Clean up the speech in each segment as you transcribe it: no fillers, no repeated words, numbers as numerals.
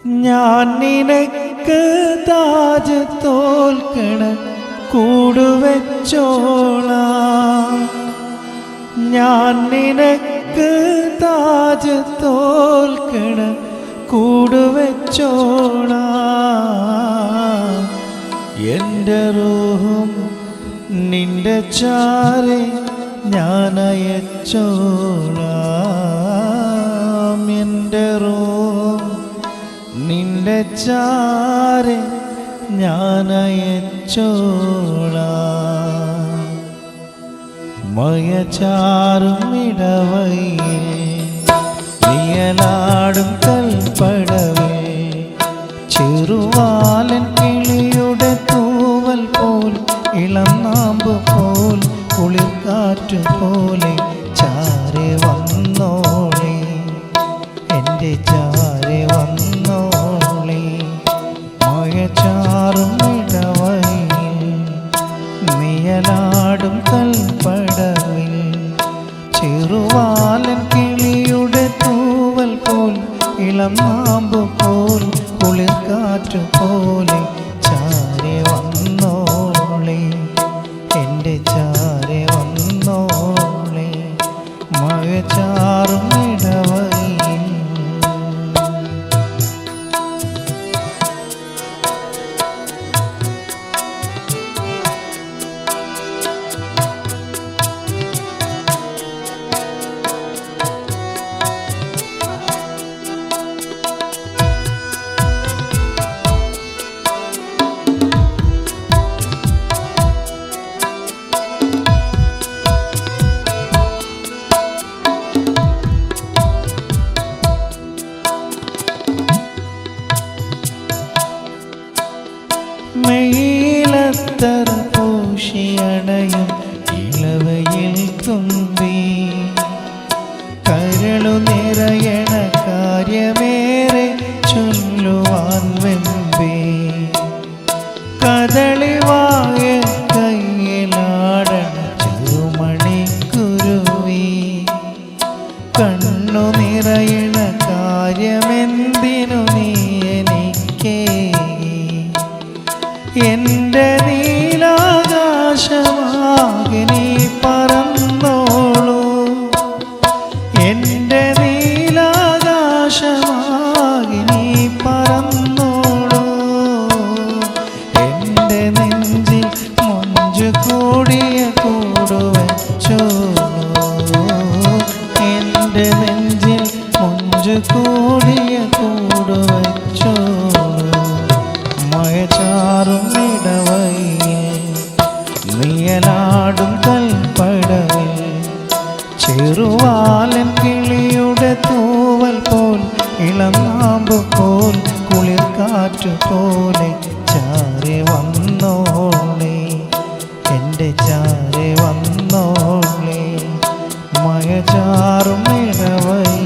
ഞാൻ നിനക്ക് താജ് തോൽക്കണ കൂടുവെച്ചോളാം. ഞാൻ നിനക്ക് താജ് തോൽക്കണ കൂടുവെച്ചോളാം. എൻ്റെ റൂഹും നിന്റെ ചാരെ ഞാൻ അയച്ചോളാം. എൻ്റെ റൂഹും നിന്റെ ചാരെ ഞാൻ അയച്ചോളാം. മയചാറും ഇടവയിൽ നിയലാടും കൽപ്പടവിൽ ചെറുവാലൻ കിളിയുടെ തൂവൽ പോൽ ഇളം നാമ്പ് പോൽ കുളിർക്കാറ്റു പോലെ ചാരെ വന്നോളി, എൻ്റെ ചാരെ വന്നോളി. മയചാറും ഇടവയിൽ നിയലാടും കൽപ്പടവിൽ ചെറുവാലൻ കിളിയുടെ തൂവൽ പോൽ ഇളം നാമ്പ് പോൽ കുളിർക്കാറ്റു പോലെ ചാരെ വന്നോളി, എൻ്റെ ചാരെ വന്നോളി. മഴചാറും ഇടവയിൽ മെയിലത്തർ പൂശിയണയും ഇളവയിൽ തുമ്പി കരളു നിറയണ കാര്യമേറെ ചൊല്ലുവാൻ വെമ്പി കദളിവായ കയ്യിലാടണ ചെറുമണിക്കുരുവി കണ്ണു നിറയണ കാര്യമെന്തിനു നീ എനിക്കേ എൻ്റെ നീലാകാശമാകെ നീ പറന്നോളൂ, എൻ്റെ നീലാകാശമാകെ നീ പറന്നോളൂ. എൻ്റെ നെഞ്ചിൽ മൊഞ്ചു കൂടിയ കൂടുവെച്ചോളൂ, എൻ്റെ നെഞ്ചിൽ മൊഞ്ചു കൂടിയ കൂടുവെച്ചോളൂ. മഴചാറും ഇടവയിൽ നിയലാടും കൽപ്പടവിൽ ചെറുവാലൻ കിളിയുടെ തൂവൽ പോൽ ഇളം നാമ്പ് പോൽ കുളിർക്കാറ്റു പോലെ ചാരെ വന്നോളി, എൻ്റെ ചാരെ വന്നോളി. മഴചാറും ഇടവയിൽ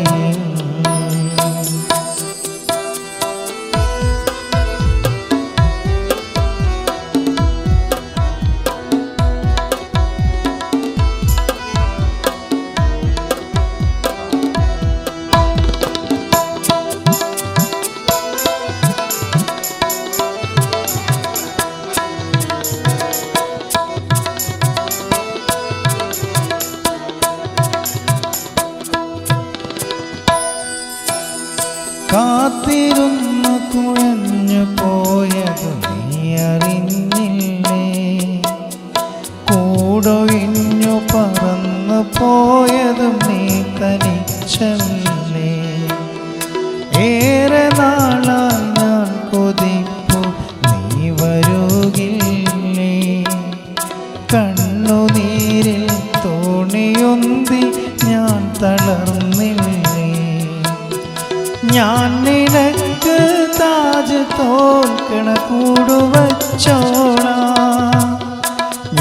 കാത്തിരുന്നു കുഴഞ്ഞു പോയത് നീ അറിഞ്ഞില്ലേ, കൂടൊഴിഞ്ഞു പറന്നു പോയതും നീ തനിച്ചല്ലേ. ഏറെ നാളായി ഞാൻ കൊതിപ്പു നീ വരുകില്ലേ, കണ്ണുനീരിൽ തോണിയൊന്തി ഞാൻ തളർന്നില്ലേ. ഞാൻ നിനക്ക് താജ് തോൽക്കണ കൂടുവെച്ചോളാം,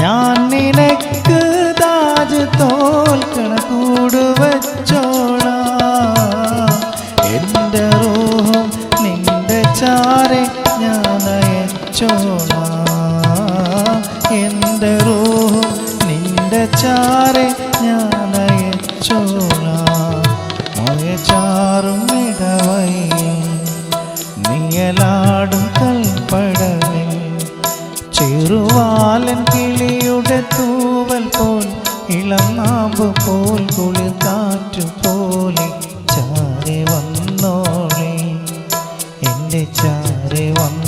ഞാൻ നിനക്ക് താജ് തോൽക്കണ കൂടുവെച്ചോളാം. എൻ്റെ റൂഹും നിന്റെ ചാരെ ഞാൻ അയച്ചോളാം, എൻ്റെ റൂഹും നിന്റെ ചാരെ ഞാൻ അയച്ചോളാം. മഴചാറും ഇടവയിൽ ഇളം നാമ്പ് പോൽ കുളിർ കാറ്റു പോലെ ചാരെ വന്നോളെ എൻ്റെ ചാരെ വന്നോളെ.